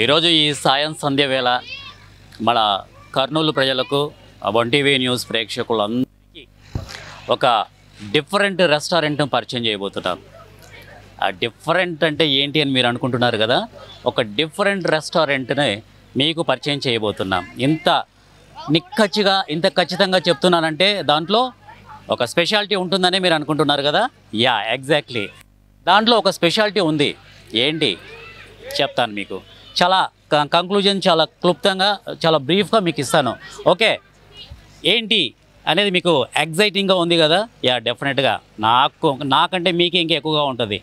ఈరోజు ఈ సాయం సంధ్య వేళ మన కర్నూలు ప్రజలకు వన్ టీవీ న్యూస్ ప్రేక్షకులందరికీ ఒక డిఫరెంట్ రెస్టారెంట్ను పరిచయం చేయబోతున్నాం. ఆ డిఫరెంట్ అంటే ఏంటి అని మీరు అనుకుంటున్నారు కదా, ఒక డిఫరెంట్ రెస్టారెంట్ని మీకు పరిచయం చేయబోతున్నాం. ఇంత నిక్కచ్చిగా ఇంత ఖచ్చితంగా చెప్తున్నానంటే దాంట్లో ఒక స్పెషాలిటీ ఉంటుందని మీరు అనుకుంటున్నారు కదా. యా, ఎగ్జాక్ట్లీ, దాంట్లో ఒక స్పెషాలిటీ ఉంది. ఏంటి చెప్తాను మీకు. చాలా కంక్లూజన్ చాలా క్లుప్తంగా చాలా బ్రీఫ్గా మీకు ఇస్తాను. ఓకే, ఏంటి అనేది మీకు ఎగ్జైటింగ్గా ఉంది కదా. యా, డెఫినెట్గా నాకంటే మీకే ఇంకా ఎక్కువగా ఉంటుంది.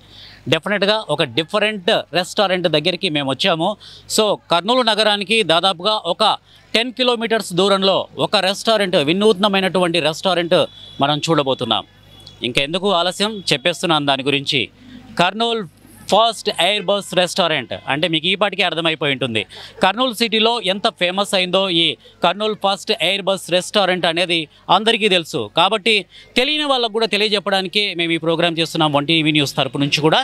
డెఫినెట్గా ఒక డిఫరెంట్ రెస్టారెంట్ దగ్గరికి మేము వచ్చాము. సో కర్నూలు నగరానికి దాదాపుగా ఒక 10 కిలోమీటర్స్ దూరంలో ఒక రెస్టారెంట్, వినూత్నమైనటువంటి రెస్టారెంట్ మనం చూడబోతున్నాం. ఇంకెందుకు ఆలస్యం, చెప్పేస్తున్నాను దాని గురించి. Kurnool first air bus restaurant అంటే మీకు ఈ పాటికి అర్థమైపోయి ఉంటుంది. కర్నూలు సిటీలో ఎంత ఫేమస్ అయిందో ఈ Kurnool first air bus restaurant అనేది అందరికీ తెలుసు. కాబట్టి తెలియని వాళ్ళకు కూడా తెలియజెప్పడానికి మేము ఈ ప్రోగ్రామ్ చేస్తున్నాం వన్ టీవీ న్యూస్ తరపు నుంచి కూడా.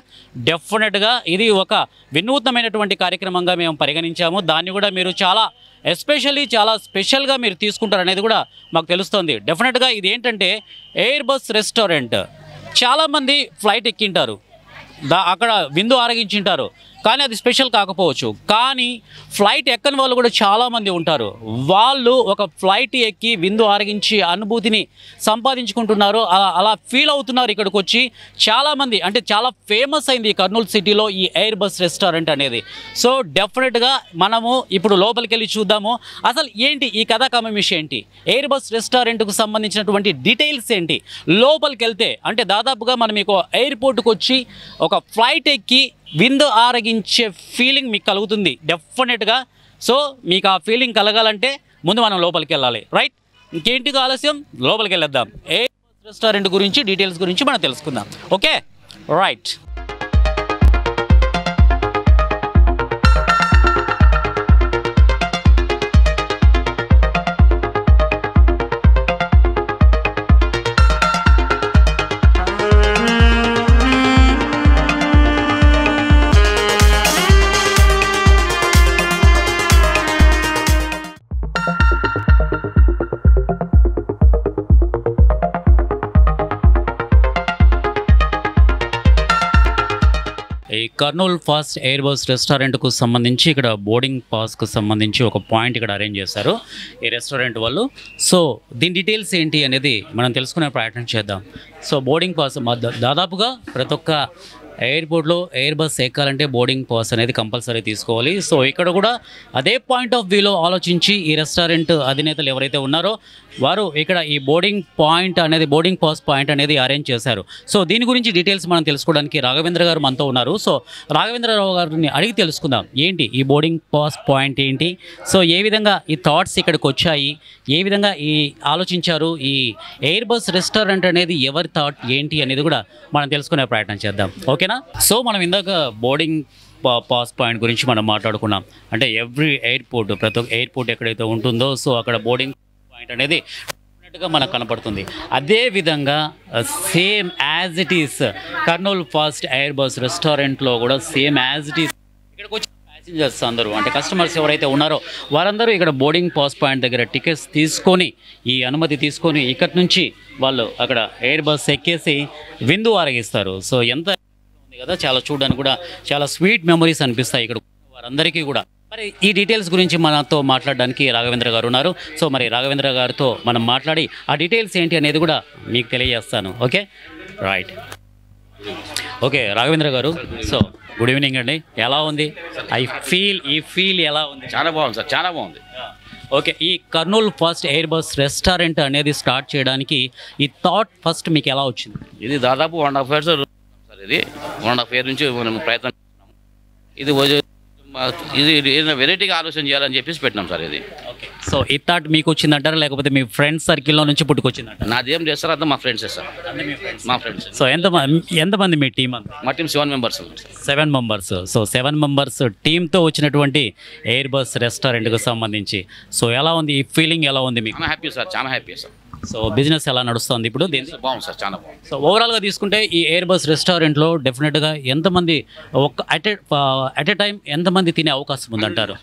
డెఫినెట్గా ఇది ఒక వినూత్నమైనటువంటి కార్యక్రమంగా మేము పరిగణించాము. దాన్ని కూడా మీరు చాలా ఎస్పెషల్లీ చాలా స్పెషల్గా మీరు తీసుకుంటారు అనేది కూడా మాకు తెలుస్తుంది. డెఫినెట్గా ఇది ఏంటంటే ఎయిర్ బస్ రెస్టారెంట్. చాలామంది ఫ్లైట్ ఎక్కింటారు, అక్కడ విందు ఆరగించింటారు, కానీ అది స్పెషల్ కాకపోవచ్చు. కానీ ఫ్లైట్ ఎక్కని వాళ్ళు కూడా చాలామంది ఉంటారు. వాళ్ళు ఒక ఫ్లైట్ ఎక్కి విందు ఆరగించి అనుభూతిని సంపాదించుకుంటున్నారు, అలా ఫీల్ అవుతున్నారు ఇక్కడికి వచ్చి చాలామంది. అంటే చాలా ఫేమస్ అయింది ఈ కర్నూలు సిటీలో ఈ ఎయిర్ బస్ రెస్టారెంట్ అనేది. సో డెఫినెట్గా మనము ఇప్పుడు లోపలికి వెళ్ళి చూద్దాము అసలు ఏంటి ఈ కథాకమమిష ఏంటి, ఎయిర్ బస్ రెస్టారెంట్కు సంబంధించినటువంటి డీటెయిల్స్ ఏంటి. లోపలికి వెళ్తే అంటే దాదాపుగా మనం మీకు ఎయిర్పోర్ట్కి వచ్చి ఒక ఫ్లైట్ ఎక్కి విందు ఆరగించే ఫీలింగ్ మీకు కలుగుతుంది డెఫినెట్గా. సో మీకు ఆ ఫీలింగ్ కలగాలంటే ముందు మనం లోపలికి వెళ్ళాలి, రైట్? ఇంకేంటిగా ఆలస్యం, లోపలికి వెళ్ళేద్దాం. ఎయిర్ బస్ రెస్టారెంట్ గురించి డీటెయిల్స్ గురించి మనం తెలుసుకుందాం. Okay, right. ఈ కర్నూలు ఫస్ట్ ఎయిర్ బస్ రెస్టారెంట్కు సంబంధించి ఇక్కడ బోర్డింగ్ పాస్కు సంబంధించి ఒక పాయింట్ ఇక్కడ అరేంజ్ చేశారు ఈ రెస్టారెంట్ వాళ్ళు. సో దీని డీటెయిల్స్ ఏంటి అనేది మనం తెలుసుకునే ప్రయత్నం చేద్దాం. సో బోర్డింగ్ పాస్ దాదాపుగా ప్రతి ఒక్క ఎయిర్పోర్ట్లో ఎయిర్ బస్ ఎక్కాలంటే బోర్డింగ్ పాస్ అనేది కంపల్సరీ తీసుకోవాలి. సో ఇక్కడ కూడా అదే పాయింట్ ఆఫ్ వ్యూలో ఆలోచించి ఈ రెస్టారెంట్ అధినేతలు ఎవరైతే ఉన్నారో వారు ఇక్కడ ఈ బోర్డింగ్ పాస్ పాయింట్ అనేది అరేంజ్ చేశారు. సో దీని గురించి డీటెయిల్స్ మనం తెలుసుకోవడానికి రాఘవేంద్ర గారు మనతో ఉన్నారు. సో రాఘవేంద్రరావు గారిని అడిగి తెలుసుకుందాం ఏంటి ఈ బోర్డింగ్ పాస్ పాయింట్ ఏంటి, సో ఏ విధంగా ఈ థాట్స్ ఇక్కడికి వచ్చాయి, ఏ విధంగా ఈ ఆలోచించారు, ఈ ఎయిర్ బస్ రెస్టారెంట్ అనేది ఎవరి థాట్ ఏంటి అనేది కూడా మనం తెలుసుకునే ప్రయత్నం చేద్దాం. ఓకేనా? సో మనం ఇందాక బోర్డింగ్ పాస్ పాయింట్ గురించి మనం మాట్లాడుకున్నాం. అంటే ఎవ్రీ ఎయిర్పోర్ట్, ప్రతి ఒక్క ఎయిర్పోర్ట్ ఎక్కడైతే ఉంటుందో సో అక్కడ బోర్డింగ్ పాయింట్ అనేది డెఫినెట్గా మనకు కనపడుతుంది. అదేవిధంగా same as it is Kurnool first air bus రెస్టారెంట్లో కూడా సేమ్ యాజ్ ఇట్ ఈస్ ఇక్కడికి వచ్చి ప్యాసింజర్స్ అందరూ అంటే కస్టమర్స్ ఎవరైతే ఉన్నారో వారందరూ ఇక్కడ బోర్డింగ్ పాస్ పాయింట్ దగ్గర టికెట్స్ తీసుకొని ఈ అనుమతి తీసుకొని ఇక్కడి నుంచి వాళ్ళు అక్కడ ఎయిర్ బస్ ఎక్కేసి విందు ఆరగిస్తారు. సో ఎంత ఉంది కదా, చాలా చూడడానికి కూడా చాలా స్వీట్ మెమరీస్ అనిపిస్తాయి ఇక్కడ వారందరికీ కూడా. మరి ఈ డీటెయిల్స్ గురించి మనతో మాట్లాడడానికి రాఘవేంద్ర గారు ఉన్నారు. సో మరి రాఘవేంద్ర గారితో మనం మాట్లాడి ఆ డీటెయిల్స్ ఏంటి అనేది కూడా మీకు తెలియజేస్తాను. Okay, right. ఓకే రాఘవేంద్ర గారు, సో గుడ్ ఈవినింగ్ అండి. ఎలా ఉంది ఈ ఫీల్ ఎలా ఉంది? చాలా బాగుంది సార్, చాలా బాగుంది. ఓకే, ఈ Kurnool first air bus restaurant అనేది స్టార్ట్ చేయడానికి ఈ థాట్ ఫస్ట్ మీకు ఎలా వచ్చింది? ఇది దాదాపు 1.5 years సార్. ఇది 1.5 year నుంచి మనం ప్రయత్నం చేస్తున్నాము. ఇది ఏదైనా వెరైటీగా ఆలోచన చేయాలని చెప్పేసి పెట్టినాం సార్ ఇది. ఓకే, సో ఈ థాట్ మీకు వచ్చిందంటారా లేకపోతే మీ ఫ్రెండ్స్ సర్కిల్లో నుంచి పుట్టుకొచ్చిందంటారా? నాదేం చేస్తారు అంతా మా ఫ్రెండ్సే సార్, మా ఫ్రెండ్స్. సో ఎంతమంది మీ టీం అంతా? మా team 7 members. 7 members. So 7 members టీంతో వచ్చినటువంటి ఎయిర్ బస్ రెస్టారెంట్కి సంబంధించి సో ఎలా ఉంది ఈ ఫీలింగ్, ఎలా ఉంది మీకు? చాలా హ్యాపీ సార్, చాలా హ్యాపీ సార్. సో బిజినెస్ ఎలా నడుస్తుంది ఇప్పుడు దీని? బాగుంది సార్, చాలా బాగుంది. సో ఓవరాల్గా తీసుకుంటే ఈ ఎయిర్ బస్ రెస్టారెంట్లో డెఫినెట్గా ఎంతమంది అట్ ఎ టైం ఎంతమంది తినే అవకాశం ఉందంటారు?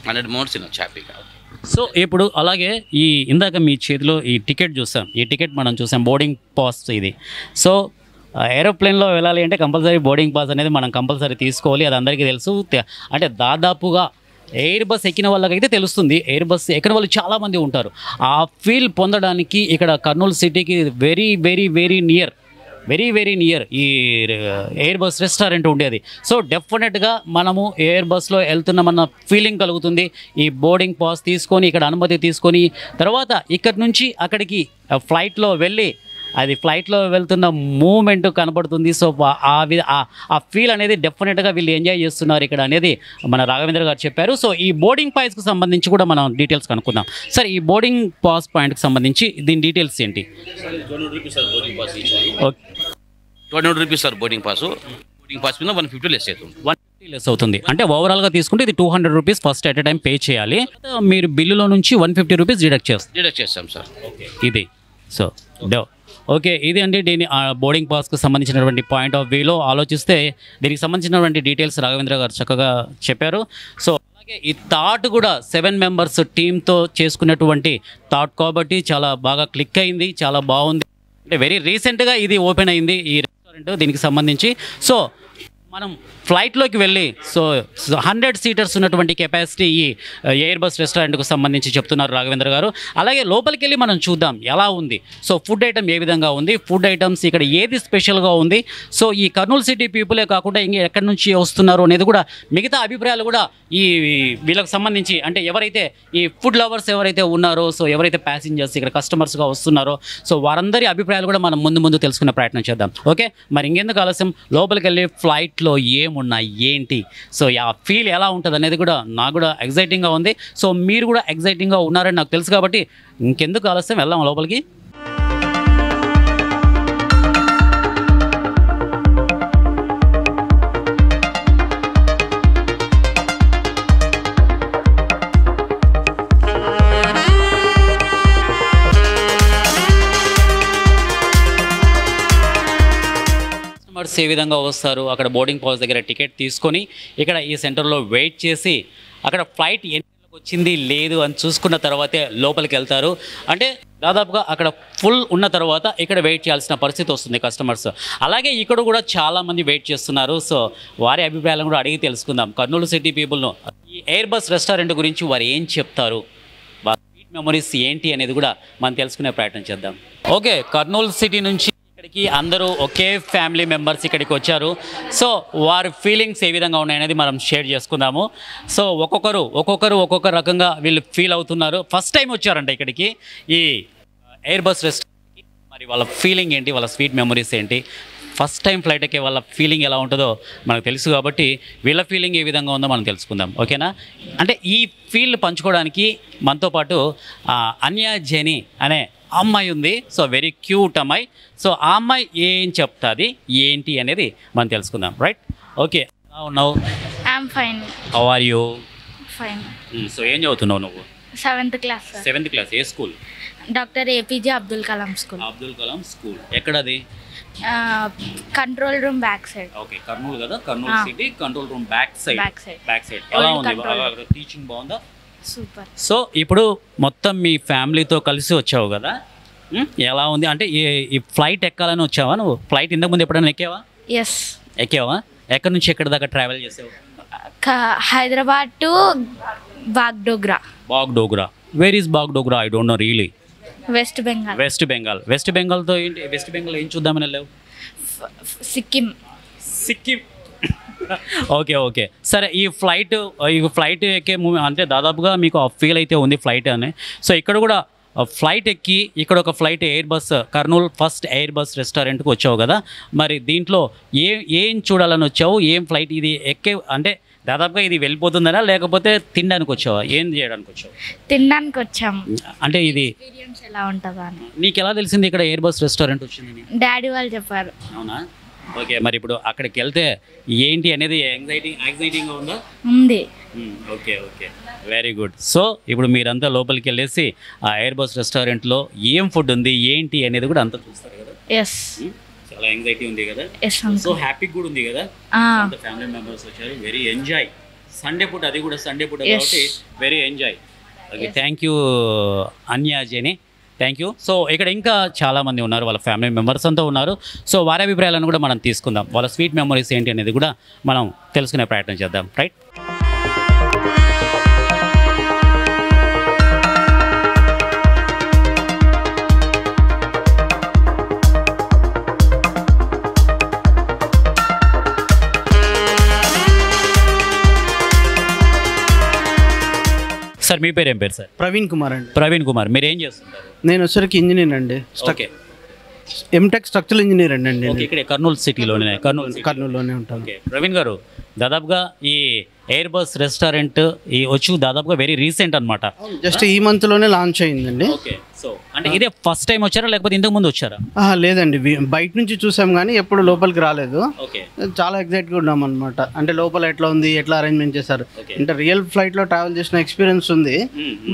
100 మోడ్స్ తినొచ్చు హ్యాపీగా. సో ఇప్పుడు అలాగే ఈ ఇందాక మీ చేతిలో ఈ టికెట్ చూసాం, ఈ టికెట్ మనం చూసాం బోర్డింగ్ పాస్ ఇది. సో ఏరోప్లేన్లో వెళ్ళాలి అంటే కంపల్సరీ బోర్డింగ్ పాస్ అనేది మనం కంపల్సరీ తీసుకోవాలి, అది అందరికీ తెలుసు. అంటే దాదాపుగా ఎయిర్ బస్ ఎక్కిన వాళ్ళకైతే తెలుస్తుంది, ఎయిర్ బస్ ఎక్కిన వాళ్ళు చాలామంది ఉంటారు. ఆ ఫీల్ పొందడానికి ఇక్కడ కర్నూలు సిటీకి వెరీ వెరీ వెరీ నియర్ ఈ ఎయిర్ బస్ రెస్టారెంట్ ఉండేది. సో డెఫినెట్గా మనము ఎయిర్ బస్లో వెళ్తున్నామన్న ఫీలింగ్ కలుగుతుంది. ఈ బోర్డింగ్ పాస్ తీసుకొని ఇక్కడ అనుమతి తీసుకొని తర్వాత ఇక్కడి నుంచి అక్కడికి ఫ్లైట్లో వెళ్ళి అది ఫ్లైట్లో వెళ్తున్న మూమెంట్ కనబడుతుంది. సో ఆ ఫీల్ అనేది డెఫినెట్గా వీళ్ళు ఎంజాయ్ చేస్తున్నారు ఇక్కడ అనేది మన రాఘవేంద్ర గారు చెప్పారు. సో ఈ బోర్డింగ్ పాస్కి సంబంధించి కూడా మనం డీటెయిల్స్ కనుక్కుందాం. సార్ ఈ బోర్డింగ్ పాస్ పాయింట్కి సంబంధించి దీని డీటెయిల్స్ ఏంటి? 200 rupees sir boarding pass. Boarding pass మీద 150 లెస్ అవుతుంది. 150 లెస్ అవుతుంది. అంటే ఓవరాల్గా తీసుకుంటే ఇది 200 rupees first at a time pay చేయాలి. మీరు బిల్లులో నుంచి 150 రూపీస్ డిడక్ట్ చేస్తాం సార్. ఇది సో ఓకే, ఇది అండి దీని బోర్డింగ్ పాస్కి సంబంధించినటువంటి పాయింట్ ఆఫ్ వ్యూలో ఆలోచిస్తే దీనికి సంబంధించినటువంటి డీటెయిల్స్ రాఘవేంద్ర గారు చక్కగా చెప్పారు. సో అలాగే ఈ థాట్ కూడా 7 మెంబర్స్ టీంతో చేసుకున్నటువంటి థాట్ కాబట్టి చాలా బాగా క్లిక్ అయింది, చాలా బాగుంది. అంటే వెరీ రీసెంట్గా ఇది ఓపెన్ అయింది ఈ రెస్టారెంట్ దీనికి సంబంధించి. సో మనం ఫ్లైట్లోకి వెళ్ళి సో 100 సీటర్స్ ఉన్నటువంటి కెపాసిటీ ఈ ఎయిర్ బస్ రెస్టారెంట్కు సంబంధించి చెప్తున్నారు రాఘవేంద్ర గారు. అలాగే లోపలికి వెళ్ళి మనం చూద్దాం ఎలా ఉంది, సో ఫుడ్ ఐటమ్ ఏ విధంగా ఉంది, ఫుడ్ ఐటమ్స్ ఇక్కడ ఏది స్పెషల్గా ఉంది, సో ఈ కర్నూలు సిటీ పీపులే కాకుండా ఇంకా ఎక్కడి నుంచి వస్తున్నారు అనేది కూడా మిగతా అభిప్రాయాలు కూడా ఈ వీళ్ళకి సంబంధించి అంటే ఎవరైతే ఈ ఫుడ్ లవర్స్ ఎవరైతే ఉన్నారో, సో ఎవరైతే ప్యాసింజర్స్ ఇక్కడ కస్టమర్స్గా వస్తున్నారో, సో వారందరి అభిప్రాయాలు కూడా మనం ముందు తెలుసుకునే ప్రయత్నం చేద్దాం. ఓకే, మరి ఇంకెందుకు ఆలస్యం, లోపలికి వెళ్ళి ఫ్లైట్లో ఏమున్నాయి ఏంటి, సో ఆ ఫీల్ ఎలా ఉంటుంది అనేది కూడా నాకు కూడా ఎగ్జైటింగ్గా ఉంది. సో మీరు కూడా ఎగ్జైటింగ్గా ఉన్నారని నాకు తెలుసు కాబట్టి ఇంకెందుకు ఆలస్యం, వెళ్దాం లోపలికి. ఏ విధంగా వస్తారు, అక్కడ బోర్డింగ్ పాస్ దగ్గర టికెట్ తీసుకొని ఇక్కడ ఈ సెంటర్లో వెయిట్ చేసి అక్కడ ఫ్లైట్ ఎన్ని వచ్చింది లేదు అని చూసుకున్న తర్వాతే లోపలికి వెళ్తారు. అంటే దాదాపుగా అక్కడ ఫుల్ ఉన్న తర్వాత ఇక్కడ వెయిట్ చేయాల్సిన పరిస్థితి వస్తుంది కస్టమర్స్. అలాగే ఇక్కడ కూడా చాలామంది వెయిట్ చేస్తున్నారు. సో వారి అభిప్రాయాలను కూడా అడిగి తెలుసుకుందాం. కర్నూలు సిటీ పీపుల్ను ఈ ఎయిర్ బస్ రెస్టారెంట్ గురించి వారు ఏం చెప్తారు, వారి స్వీట్ మెమరీస్ ఏంటి అనేది కూడా మనం తెలుసుకునే ప్రయత్నం చేద్దాం. ఓకే, కర్నూలు సిటీ నుంచి ఇక్కడికి అందరూ ఒకే ఫ్యామిలీ మెంబర్స్ ఇక్కడికి వచ్చారు. సో వారి ఫీలింగ్స్ ఏ విధంగా ఉన్నాయనేది మనం షేర్ చేసుకుందాము. సో ఒక్కొక్కరు రకంగా వీళ్ళు ఫీల్ అవుతున్నారు. ఫస్ట్ టైం వచ్చారంట ఇక్కడికి ఈ ఎయిర్ బస్ రెస్టారెంట్కి. మరి వాళ్ళ ఫీలింగ్ ఏంటి, వాళ్ళ స్వీట్ మెమరీస్ ఏంటి, ఫస్ట్ టైం ఫ్లైట్ ఎక్కే వాళ్ళ ఫీలింగ్ ఎలా ఉంటుందో మనకు తెలుసు కాబట్టి వీళ్ళ ఫీలింగ్ ఏ విధంగా ఉందో మనం తెలుసుకుందాం. ఓకేనా? అంటే ఈ ఫీల్ పంచుకోవడానికి మనతో పాటు అన్య జెనీ అనే అమ్మాయి ఉంది. సో వెరీ క్యూట్ అమ్మాయి. సో ఆ అమ్మాయి ఏం చెప్తుంది ఏంటి అనేది మనం తెలుసుకుందాం. రైట్? ఓకే, ఎలా ఉన్నావు? I'm fine. How are you? Fine. So ఏం చదువుతున్నావు నువ్వు? 7th class. 7th class. ఏ school? Doctor APJ Abdul Kalam school. Abdul Kalam school ఎక్కడది? Control room back side. Okay, Kurnool కదా, Kurnool city control room back side. ఎలా ఉంది? టీచింగ్ బాగుందా? సూపర్. సో ఇప్పుడు మొత్తం మీ ఫ్యామిలీతో కలిసి వచ్చావు కదా, ఎలా ఉంది? అంటే ఈ ఫ్లైట్ ఎక్కాలని వచ్చావా నువ్వు? ఫ్లైట్ ఇంతకుముందు ఎప్పుడైనా ఎక్కావా? ఎస్, ఎక్కావా? ఎక్కడి నుంచి ఎక్కడి దాకా ట్రావెల్ చేసావు? Hyderabad to Bagdogra. Bagdogra. Where is Bagdogra? I don't know really. West Bengal. West బెంగాల్తో ఏంటి? వెస్ట్ బెంగాల్ ఏం చూద్దామని వెళ్ళావు? సిక్కిం. ఓకే సరే. ఈ ఫ్లైట్ ఎక్కే అంటే దాదాపుగా మీకు ఫీల్ అయితే ఉంది ఫ్లైట్ అని. సో ఇక్కడ కూడా ఫ్లైట్ ఎక్కి ఇక్కడ ఒక flight air bus Kurnool first air bus రెస్టారెంట్కి వచ్చావు కదా, మరి దీంట్లో ఏం చూడాలని వచ్చావు? ఏం ఫ్లైట్ ఇది ఎక్కే అంటే దాదాపుగా ఇది వెళ్ళిపోతుందనా లేకపోతే తినడానికి వచ్చావా? ఏం చేయడానికి వచ్చావు? తినడానికి వచ్చాము. అంటే ఇది ఎక్స్పీరియన్స్ ఎలా ఉంటుందా అని. నీకు ఎలా తెలిసింది ఇక్కడ ఎయిర్ బస్ రెస్టారెంట్ వచ్చిందని? డాడీ వాళ్ళు చెప్పారు. అవునా? ఓకే, మరి ఇప్పుడు అక్కడికి వెళ్తే ఏంటి అనేది ఎగ్జైటింగ్గా ఉందా? ఉంది. Okay okay very good. So ఇప్పుడు మీరంతా లోపలికి వెళ్ళేసి ఆ ఎయిర్ బస్ రెస్టారెంట్లో ఏం ఫుడ్ ఉంది ఏంటి అనేది కూడా అంతా చూస్తారు కదా. ఎస్ చాలా యాంగ్జైటీ ఉంది కదా, ఎస్ సో హ్యాపీ కూడా ఉంది కదా. అంత ఫ్యామిలీ మెంబర్స్ వచ్చారు, వెరీ ఎంజాయ్. సండే పూట, అది కూడా సండే పూట కాబట్టి very enjoy. Okay, thank you అన్యాజీని, థ్యాంక్ యూ. సో ఇక్కడ ఇంకా చాలామంది ఉన్నారు, వాళ్ళ ఫ్యామిలీ మెంబర్స్ అంతా ఉన్నారు. సో వారి అభిప్రాయాలను కూడా మనం తీసుకుందాం, వాళ్ళ స్వీట్ మెమరీస్ ఏంటి అనేది కూడా మనం తెలుసుకునే ప్రయత్నం చేద్దాం. రైట్. సార్ మీ పేరు ఏం పేరు సార్? ప్రవీణ్ కుమార్ అండి. ప్రవీణ్ కుమార్, మీరు ఏం చేస్తుంటారు? నేను వచ్చరికి ఇంజనీర్ అండి. ఓకే, ఎంటెక్ స్ట్రక్చరల్ ఇంజనీర్ అండి. ఓకే, ఇక్కడ కర్నూలు సిటీలోనే, కర్నూలులోనే ఉంటాను. ఓకే ప్రవీణ్ గారు, దాదాపుగా ఈ ఎయిర్ బస్ రెస్టారెంట్ ఈ వచ్చి దాదాపుగా వెరీ రీసెంట్ అనమాట. జస్ట్ ఈ మంత్లోనే లాంచ్ అయిందండి. ఓకే, సో అంటే ఇదే ఫస్ట్ టైం వచ్చారా లేకపోతే ఇంతకు ముందు వచ్చారా? లేదండి, బయట నుంచి చూసాం కానీ ఎప్పుడు లోపలికి రాలేదు. ఓకే, చాలా ఎగ్జైట్గా ఉన్నాం అనమాట. అంటే లోపల ఎట్లా ఉంది, ఎట్లా అరేంజ్మెంట్ చేశారు అంటే రియల్ ఫ్లైట్లో ట్రావెల్ చేసిన ఎక్స్పీరియన్స్ ఉంది.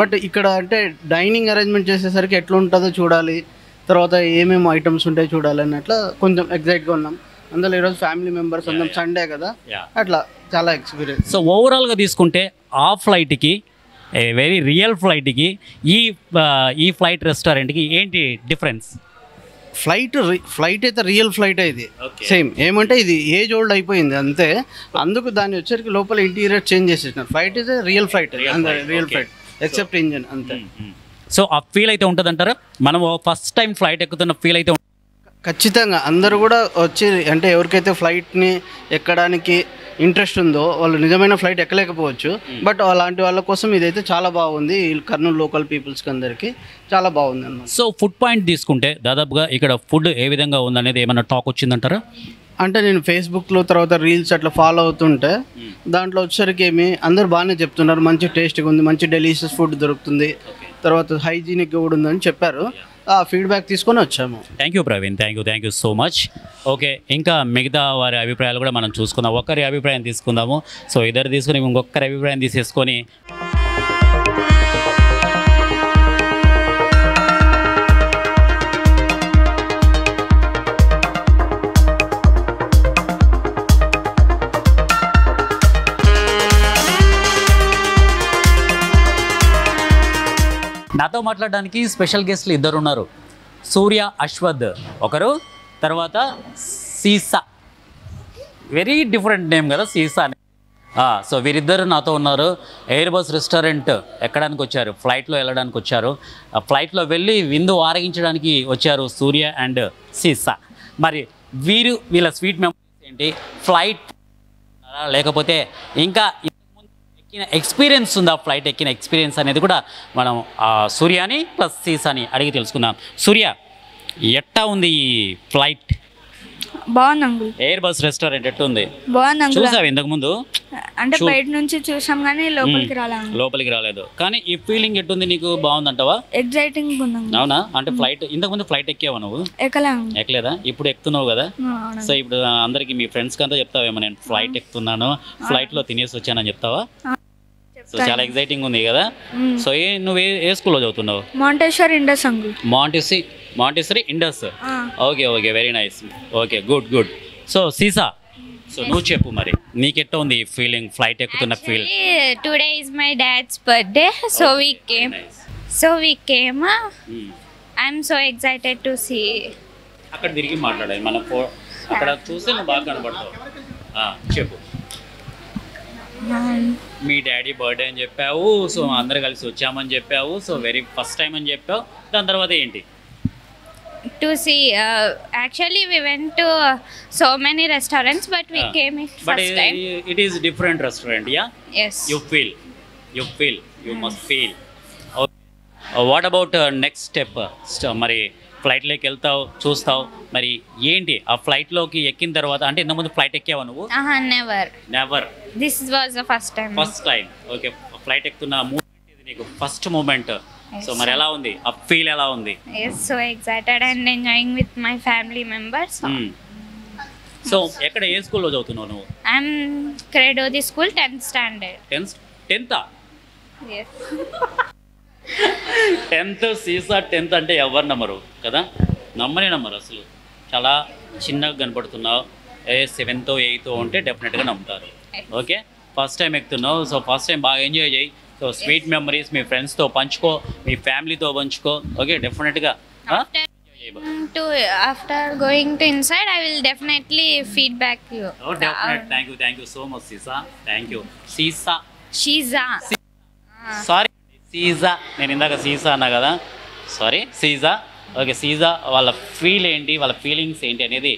బట్ ఇక్కడ అంటే డైనింగ్ అరేంజ్మెంట్ చేసేసరికి ఎట్లా ఉంటుందో చూడాలి, తర్వాత ఏమేమి ఐటమ్స్ ఉంటాయో చూడాలి అన్నట్లా కొంచెం ఎగ్జైట్గా ఉన్నాం. అందులో ఈరోజు ఫ్యామిలీ మెంబర్స్ అందరం, సండే కదా, అట్లా చాలా ఎక్స్పీరియన్స్. సో ఓవరాల్గా తీసుకుంటే ఆ ఫ్లైట్కి, వెరీ రియల్ ఫ్లైట్కి, ఈ ఫ్లైట్ రెస్టారెంట్కి ఏంటి డిఫరెన్స్? ఫ్లైట్ అయితే రియల్ ఫ్లైట్ ఇది సేమ్. ఏమంటే ఇది ఏజ్ ఓల్డ్ అయిపోయింది అంతే, అందుకు దాన్ని వచ్చరికి లోపల ఇంటీరియర్ చేంజ్ చేసేసినారు. Flight is real flight, real flight except engine అంతే. సో ఆ ఫీల్ అయితే ఉంటుంది అంటారా? మనం ఫస్ట్ టైం ఫ్లైట్ ఎక్కుతున్న ఫీల్ అయితే ఖచ్చితంగా అందరూ కూడా వచ్చి, అంటే ఎవరికైతే ఫ్లైట్ని ఎక్కడానికి ఇంట్రెస్ట్ ఉందో వాళ్ళు నిజమైన ఫ్లైట్ ఎక్కలేకపోవచ్చు. బట్ అలాంటి వాళ్ళ కోసం ఇదైతే చాలా బాగుంది. కర్నూలు లోకల్ పీపుల్స్కి అందరికీ చాలా బాగుంది అన్నమాట. సో ఫుడ్ పాయింట్ తీసుకుంటే దాదాపుగా ఇక్కడ ఫుడ్ ఏ విధంగా ఉందనేది ఏమైనా టాక్ వచ్చిందంటారా? అంటే నేను ఫేస్బుక్లో తర్వాత రీల్స్ అట్లా ఫాలో అవుతుంటే దాంట్లో వచ్చేసరికి అందరూ బాగానే చెప్తున్నారు, మంచి టేస్ట్గా ఉంది, మంచి డెలీషియస్ ఫుడ్ దొరుకుతుంది, తర్వాత హైజీనిక్గా కూడా ఉందని చెప్పారు. ఆ ఫీడ్బ్యాక్ తీసుకొని వచ్చాము. Thank you Praveen, thank you so much. Okay, ఇంకా మిగతా వారి అభిప్రాయాలు కూడా మనం చూసుకుందాం. ఒక్కరి అభిప్రాయం తీసుకుందాము. సో ఇద్దరు తీసుకుని ఇంకొకరి అభిప్రాయం తీసేసుకొని నాతో మాట్లాడడానికి స్పెషల్ గెస్ట్లు ఇద్దరు ఉన్నారు. సూర్య, అశ్వథ్ ఒకరు, తర్వాత సీసా. వెరీ డిఫరెంట్ నేమ్ కదా సీసా అని. సో వీరిద్దరు నాతో ఉన్నారు. ఎయిర్ బస్ రెస్టారెంట్ ఎక్కడానికి వచ్చారు, ఫ్లైట్లో వెళ్ళడానికి వచ్చారు. ఆ ఫ్లైట్లో వెళ్ళి విందు ఆరగించడానికి వచ్చారు సూర్య అండ్ సీసా. మరి వీళ్ళ స్వీట్ మెమరీస్ ఏంటి, ఫ్లైట్ లేకపోతే ఇంకా ఎక్కిన ఎక్స్పీరియన్స్ ఉందా, ఫ్లైట్ ఎక్కిన ఎక్స్పీరియన్స్ అనేది కూడా మనం సూర్యాని ప్లస్ సీసాని అడిగి తెలుసుకుందాం. సూర్య, ఎట్టా ఉంది ఈ ఫ్లైట్? బాగుంది అంకుల్. ఎయిర్ బస్ రెస్టారెంట్ ఎట్టుంది? బాగుంది అంకుల్. చూసావు ఇంతకు ముందు? అంటే బయట నుంచి చూసాం కానీ లోపలికి రాలేదు. కానీ ఈ ఫీలింగ్ ఎట్టుంది నీకు, బాగుందంటావా? ఎగ్జైటింగ్ ఉంది. అవునా? అంటే ఫ్లైట్ ఇంతకు ముందు ఫ్లైట్ ఎక్కావా నువ్వు? ఎక్కలేదా? ఇప్పుడు ఎక్కుతున్నావు కదా. సో ఇప్పుడు అందరికి మీ ఫ్రెండ్స్కి అంతా చెప్తావేమో, నేను ఫ్లైట్ ఎక్కుతున్నాను, ఫ్లైట్లో తినేసి వచ్చానని చెప్తావా? సో చాలా ఎగ్జైటింగ్ ఉంది కదా. సో నువ్వు ఏ స్కూల్లో చదువుతున్నావు? Montessori Indus uncle. Montessori Indus. Okay, very nice. Okay, good. So Sisa, so నువ్వు చెప్పు మరి, నీకెట్ట ఉంది ఈ ఫీలింగ్, ఫ్లైట్ ఎక్కుతున్న feel? Today is my dad's birthday, so we came. So we came. I'm so excited to see. అక్కడ తిరిగి మాట్లాడాలి మనం, అక్కడ చూస్తే నువ్వు బాగా కనబడతావు. చెప్పు. మీ డాడీ బర్త్డే అని చెప్పావు, సో అందరు కలిసి వచ్చామని చెప్పావు, సో వెరీ ఫస్ట్ టైం అని చెప్పావు. దాని తర్వాత ఏంటి? To see, actually we went to so many restaurants, but we came it first time. But it is different restaurant, yeah? Yes. You must feel. Okay. What about next step? మరి ఫ్లైట్లోకి వెళ్తావు, చూస్తావు, మరి ఏంటి ఆ ఫ్లైట్లోకి ఎక్కిన తర్వాత? అంటే ఇంతకుముందు ఫ్లైట్ ఎక్కావా నువ్వు? Never. This was the first time. Okay, flight ఎక్కుతున్న మూమెంట్ ఇది నీకు ఫస్ట్ మూమెంట్. సో మరి ఎలా ఉంది ఆ ఫీల్, ఎలా ఉంది? Yes, so excited and enjoying with my family members. So ఎక్కడ, ఏ స్కూల్లో చదువుతున్నావు నువ్వు? I'm Credo the school 10th standard. 10th Yes. 10th సీసా 10th అంటే ఎవరు నమ్మరు కదా, నమ్మరు అసలు. చాలా చిన్నగా కనపడుతున్నావు. 7th 8th ఉంటే డెఫినెట్గా నమ్ముతారు. ఓకే, ఫస్ట్ టైం ఎక్కుతున్నావు. సో ఫస్ట్ టైం బాగా ఎంజాయ్ చేయి. సో స్వీట్ మెమరీస్ మీ ఫ్రెండ్స్తో పంచుకో, మీ ఫ్యామిలీతో పంచుకో. ఓకే, డెఫినెట్గా. After going to inside, I will definitely feedback you. Oh, definitely. Thank you so much, Sisa. Thank you. Sisa. Shiza. Sorry, Shiza. నేను ఇందాక సీసా అన్నా కదా, సారీ, సీజా. ఓకే, సీజా వాళ్ళ ఫీల్ ఏంటి, వాళ్ళ ఫీలింగ్స్ ఏంటి అనేది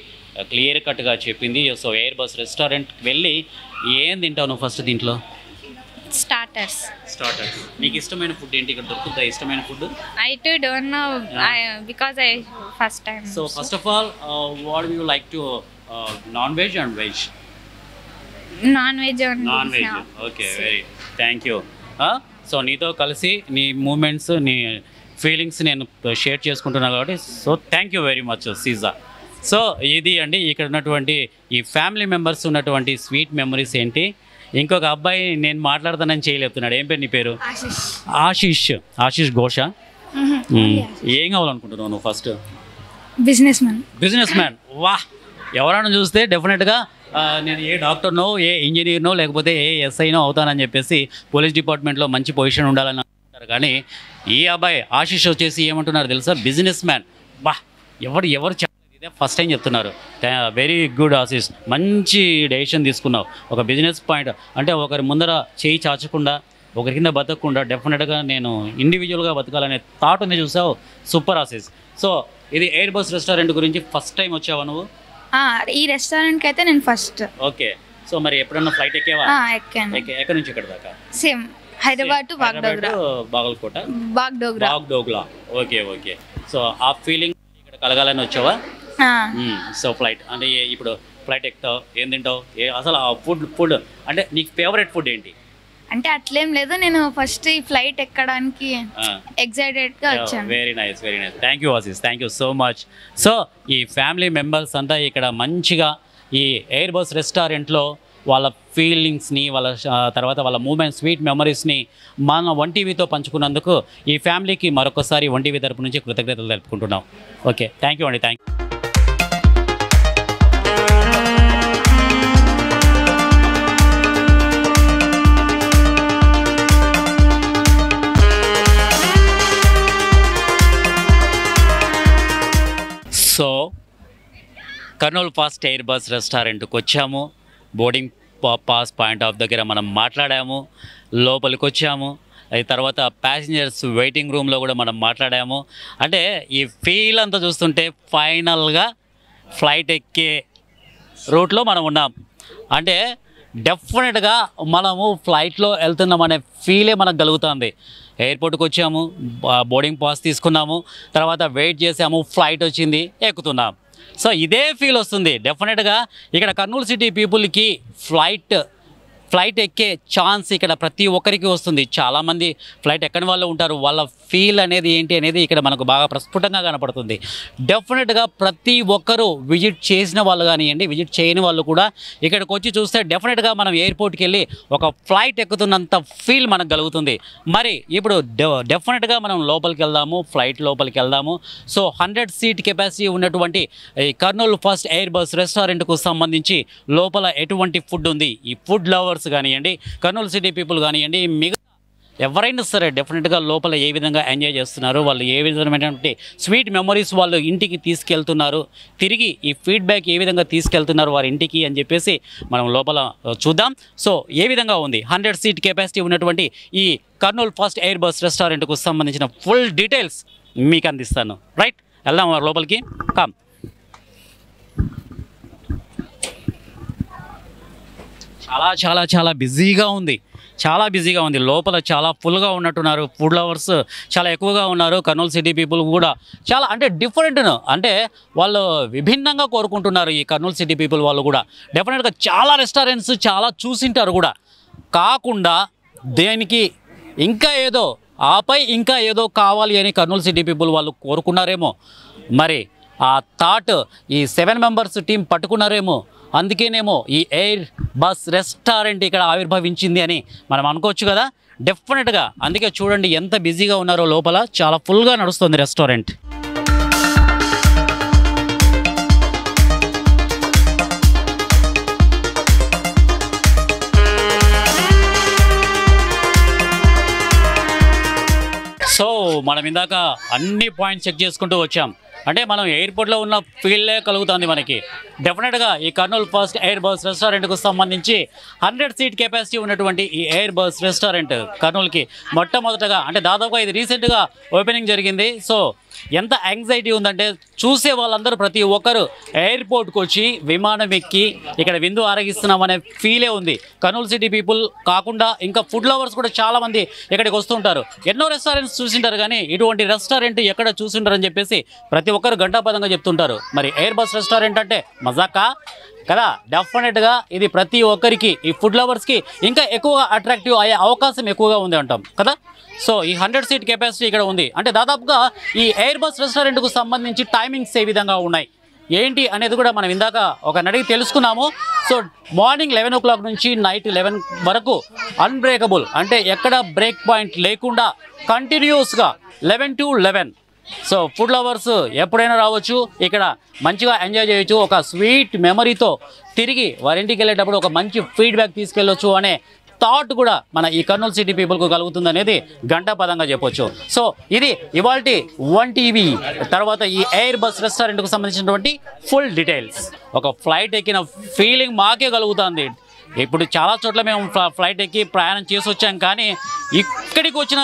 క్లియర్ కట్గా చెప్పింది. సో ఎయిర్ బస్ రెస్టారెంట్కి వెళ్ళి ఏం తింటావు నువ్వు ఫస్ట్ దీంట్లో? Starters. నీకు ఇష్టమైన ఫుడ్ ఏంటి? ఇక్కడ దొరుకుతుందా ఇష్టమైన food? I too don't know because I first time. So first of all what you like to non veg and veg? Non-veg only. Non-veg. Okay, very thank you. So నీతో కలిసి నీ moments, నీ feelings నేను share చేసుకుంటున్నాను కాబట్టి so thank you very much Shiza. So ఇది అండి ఇక్కడ ఉన్నటువంటి ఈ ఫ్యామిలీ మెంబర్స్ ఉన్నటువంటి స్వీట్ మెమరీస్ ఏంటి. ఇంకొక అబ్బాయి నేను మాట్లాడతానని చేయలేపుతున్నాడు. ఏం పేరు నీ పేరు? ఆశీష్ ఘోష. ఏం కావాలనుకుంటున్నావు నువ్వు ఫస్ట్? Business man. వాహ్, ఎవరైనా చూస్తే డెఫినెట్గా నేను ఏ డాక్టర్నో, ఏ ఇంజనీర్నో, లేకపోతే ఏ ఎస్ఐనో అవుతానని చెప్పేసి పోలీస్ డిపార్ట్మెంట్లో మంచి పొజిషన్ ఉండాలని అనుకుంటారు. కానీ ఈ అబ్బాయి ఆశీష్ వచ్చేసి ఏమంటున్నారు తెలుసా? Business man. బా, ఎవరు చెప్పలేదు, ఇదే ఫస్ట్ టైం చెప్తున్నారు. వెరీ గుడ్ ఆశీష్, మంచి డెసిషన్ తీసుకున్నావు. ఒక బిజినెస్ పాయింట్ అంటే ఒకరి ముందర చేయి చాచకుండా, ఒకరి కింద బతకకుండా డెఫినెట్గా నేను ఇండివిజువల్గా బతకాలనే థాట్ ఉంది. చూసావు, సూపర్ ఆశీష్. సో ఇది ఎయిర్ బస్ రెస్టారెంట్ గురించి ఫస్ట్ టైం వచ్చావా నువ్వు? ఈ రెస్టారెంట్కి అయితే నేను ఫస్ట్. ఓకే, సో మరి ఎప్పుడన్నా ఫ్లైట్ ఎక్కేవా? ఎక్కాను. ఎక్కడి నుంచి ఎక్కడి దాకా? Same Hyderabad to Bagalkot, Bagdogra. Okay. So ఆ ఫీలింగ్ ఇక్కడ కలగాలని వచ్చావా? సో ఫ్లైట్ అంటే ఇప్పుడు ఫ్లైట్ ఎక్కుతావు, ఏం తింటావు, అసలు ఆ ఫుడ్ అంటే నీకు ఫేవరెట్ ఫుడ్ ఏంటి? అంటే అట్లేం లేదు, నేను ఫస్ట్ ఈ ఫ్లైట్ ఎక్కడానికి ఎక్సైటెడ్గా వచ్చాను. Very nice. Thank you Ashish, thank you so much. So ఈ ఫ్యామిలీ మెంబర్స్ అంతా ఇక్కడ మంచిగా ఈ ఎయిర్ బస్ రెస్టారెంట్లో వాళ్ళ ఫీలింగ్స్ని, వాళ్ళ తర్వాత వాళ్ళ మూమెంట్స్, స్వీట్ మెమరీస్ని మన వన్ టీవీతో పంచుకున్నందుకు ఈ ఫ్యామిలీకి మరొకసారి వన్ టీవీ తరపు నుంచి కృతజ్ఞతలు తెలుపుకుంటున్నాం. ఓకే, థ్యాంక్ యూ అండి. Thank you. So Kurnool fast air bus రెస్టారెంట్కి వచ్చాము. బోర్డింగ్ పాస్ పాయింట్ ఆఫ్ దగ్గర మనం మాట్లాడాము, లోపలికి వచ్చాము. అది తర్వాత ప్యాసింజర్స్ వెయిటింగ్ రూమ్లో కూడా మనం మాట్లాడాము. అంటే ఈ ఫీల్ అంతా చూస్తుంటే ఫైనల్గా ఫ్లైట్ ఎక్కే రూట్లో మనం ఉన్నాం. అంటే డెఫినెట్గా మనము ఫ్లైట్లో వెళ్తున్నామనే ఫీలే మనకు కలుగుతుంది. ఎయిర్పోర్ట్కి వచ్చాము, బోర్డింగ్ పాస్ తీసుకున్నాము, తర్వాత వెయిట్ చేసాము, ఫ్లైట్ వచ్చింది, ఎక్కుతున్నాం. సో ఇదే ఫీల్ వస్తుంది డెఫినెట్గా. ఇక్కడ కర్నూలు సిటీ పీపుల్కి ఫ్లైట్ ఎక్కే ఛాన్స్ ఇక్కడ ప్రతి ఒక్కరికి వస్తుంది. చాలామంది ఫ్లైట్ ఎక్కని వాళ్ళు ఉంటారు. వాళ్ళ ఫీల్ అనేది ఏంటి అనేది ఇక్కడ మనకు బాగా ప్రస్ఫుటంగా కనపడుతుంది. డెఫినెట్గా ప్రతి ఒక్కరూ విజిట్ చేసిన వాళ్ళు కానివ్వండి, విజిట్ చేయని వాళ్ళు కూడా ఇక్కడికి వచ్చి చూస్తే డెఫినెట్గా మనం ఎయిర్పోర్ట్కి వెళ్ళి ఒక ఫ్లైట్ ఎక్కుతున్నంత ఫీల్ మనకు కలుగుతుంది. మరి ఇప్పుడు డెఫినెట్గా మనం లోపలికి వెళ్దాము, ఫ్లైట్ లోపలికి వెళ్దాము. సో 100 సీట్ కెపాసిటీ ఉన్నటువంటి ఈ కర్నూలు ఫస్ట్ ఎయిర్ బస్ రెస్టారెంట్కు సంబంధించి లోపల ఎటువంటి ఫుడ్ ఉంది, ఈ ఫుడ్ లవర్స్ కానివ్వండి, కర్నూలు సిటీ పీపుల్ కానివ్వండి, మిగతా ఎవరైనా సరే డెఫినెట్గా లోపల ఏ విధంగా ఎంజాయ్ చేస్తున్నారు, వాళ్ళు ఏ విధమైనటువంటి స్వీట్ మెమరీస్ వాళ్ళు ఇంటికి తీసుకెళ్తున్నారు, తిరిగి ఈ ఫీడ్బ్యాక్ ఏ విధంగా తీసుకెళ్తున్నారు వారి ఇంటికి అని చెప్పేసి మనం లోపల చూద్దాం. సో ఏ విధంగా ఉంది 100 సీట్ కెపాసిటీ ఉన్నటువంటి ఈ కర్నూలు ఫస్ట్ ఎయిర్ బస్ రెస్టారెంట్కు సంబంధించిన ఫుల్ డీటెయిల్స్ మీకు అందిస్తాను. రైట్, వెళ్దాం లోపలికి. కమ్. చాలా చాలా చాలా బిజీగా ఉంది, లోపల చాలా ఫుల్గా ఉన్నట్టున్నారు. ఫుడ్ లవర్స్ చాలా ఎక్కువగా ఉన్నారు. కర్నూలు సిటీ పీపుల్ కూడా చాలా అంటే డిఫరెంట్, అంటే వాళ్ళు విభిన్నంగా కోరుకుంటున్నారు. ఈ కర్నూలు సిటీ పీపుల్ వాళ్ళు కూడా డెఫినెట్గా చాలా రెస్టారెంట్స్ చాలా చూసింటారు కూడా, కాకుండా దేనికి ఇంకా ఏదో ఆపై ఇంకా ఏదో కావాలి అని కర్నూలు సిటీ పీపుల్ వాళ్ళు కోరుకున్నారేమో. మరి ఆ థాట్ ఈ 7 మెంబర్స్ టీం పట్టుకున్నారేమో. అందుకేనేమో ఈ ఎయిర్ బస్ రెస్టారెంట్ ఇక్కడ ఆవిర్భవించింది అని మనం అనుకోవచ్చు కదా. డెఫినెట్గా అందుకే చూడండి ఎంత బిజీగా ఉన్నారో లోపల, చాలా ఫుల్గా నడుస్తుంది రెస్టారెంట్. సో మనం ఇందాక అన్ని పాయింట్స్ చెక్ చేసుకుంటూ వచ్చాం. అంటే మనం ఎయిర్పోర్ట్లో ఉన్న ఫీల్డే కలుగుతుంది మనకి. డెఫినెట్గా ఈ కర్నూలు ఫస్ట్ ఎయిర్ బస్ రెస్టారెంట్కు సంబంధించి 100 సీట్ కెపాసిటీ ఉన్నటువంటి ఈ ఎయిర్ బస్ రెస్టారెంట్ కర్నూలుకి మొట్టమొదటగా, అంటే దాదాపుగా ఇది రీసెంట్గా ఓపెనింగ్ జరిగింది. సో ఎంత యాంగ్జైటీ ఉందంటే చూసే వాళ్ళందరూ ప్రతి ఒక్కరు ఎయిర్పోర్ట్కి వచ్చి విమానం ఎక్కి ఇక్కడ విందు ఆరగిస్తున్నాం అనే ఫీలే ఉంది. కర్నూలు సిటీ పీపుల్ కాకుండా ఇంకా ఫుడ్ లవర్స్ కూడా చాలామంది ఇక్కడికి వస్తుంటారు. ఎన్నో రెస్టారెంట్స్ చూసింటారు కానీ ఇటువంటి రెస్టారెంట్ ఎక్కడ చూసింటారని చెప్పేసి ప్రతి ఒక్కరు గంటాపదంగా చెప్తుంటారు. మరి ఎయిర్ బస్ రెస్టారెంట్ అంటే మజాకా కదా. డెఫినెట్గా ఇది ప్రతి ఒక్కరికి, ఈ ఫుడ్ లవర్స్కి ఇంకా ఎక్కువగా అట్రాక్టివ్ అయ్యే అవకాశం ఎక్కువగా ఉంది అంటాం కదా. సో ఈ 100 సీట్ కెపాసిటీ ఇక్కడ ఉంది. అంటే దాదాపుగా ఈ ఎయిర్ బస్ రెస్టారెంట్కు సంబంధించి టైమింగ్స్ ఏ విధంగా ఉన్నాయి ఏంటి అనేది కూడా మనం ఇందాక ఒక అడిగి తెలుసుకున్నాము. సో మార్నింగ్ 11 o'clock నుంచి నైట్ 11 వరకు అన్బ్రేకబుల్, అంటే ఎక్కడ బ్రేక్ పాయింట్ లేకుండా కంటిన్యూస్గా 11 to 11. సో ఫుడ్ లవర్స్ ఎప్పుడైనా రావచ్చు, ఇక్కడ మంచిగా ఎంజాయ్ చేయొచ్చు. ఒక స్వీట్ మెమరీతో తిరిగి వారింటికి వెళ్ళేటప్పుడు ఒక మంచి ఫీడ్బ్యాక్ తీసుకెళ్ళొచ్చు అనే థాట్ కూడా మన ఈ కర్నూలు సిటీ పీపుల్కు కలుగుతుంది అనేది గంటాపదంగా చెప్పొచ్చు. సో ఇది ఇవాల్టి 1TV తర్వాత ఈ ఎయిర్ బస్ రెస్టారెంట్కు సంబంధించినటువంటి ఫుల్ డీటెయిల్స్. ఒక ఫ్లైట్ ఎక్కిన ఫీలింగ్ మాకే కలుగుతుంది. ఇప్పుడు చాలా చోట్ల మేము ఫ్లైట్ ఎక్కి ప్రయాణం చేసి వచ్చాం, కానీ ఇక్కడికి వచ్చిన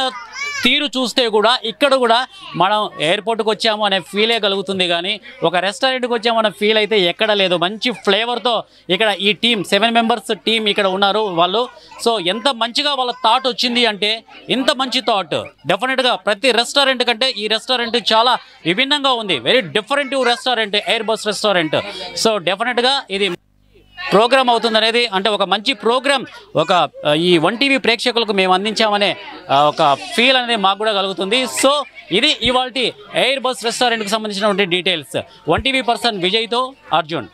తీరు చూస్తే కూడా ఇక్కడ కూడా మనం ఎయిర్పోర్ట్కి వచ్చాము అనే ఫీలే కలుగుతుంది, కానీ ఒక రెస్టారెంట్కి వచ్చాము అనే ఫీల్ అయితే ఎక్కడ లేదు. మంచి ఫ్లేవర్తో ఇక్కడ ఈ టీం 7 members టీం ఇక్కడ ఉన్నారు వాళ్ళు. సో ఎంత మంచిగా వాళ్ళ థాట్ వచ్చింది అంటే, ఇంత మంచి థాట్ డెఫినెట్గా ప్రతి రెస్టారెంట్ కంటే ఈ రెస్టారెంట్ చాలా విభిన్నంగా ఉంది. Very different restaurant Airbus restaurant. So డెఫినెట్గా ఇది ప్రోగ్రామ్ అవుతుంది అనేది, అంటే ఒక మంచి ప్రోగ్రామ్ ఒక ఈ 1TV ప్రేక్షకులకు మేము అందించామనే ఒక ఫీల్ అనేది మాకు కూడా కలుగుతుంది. సో ఇది ఇవాల్టి ఎయిర్ బస్ రెస్టారెంట్కి సంబంధించినటువంటి డీటెయిల్స్. 1TV person విజయ్తో Arjun.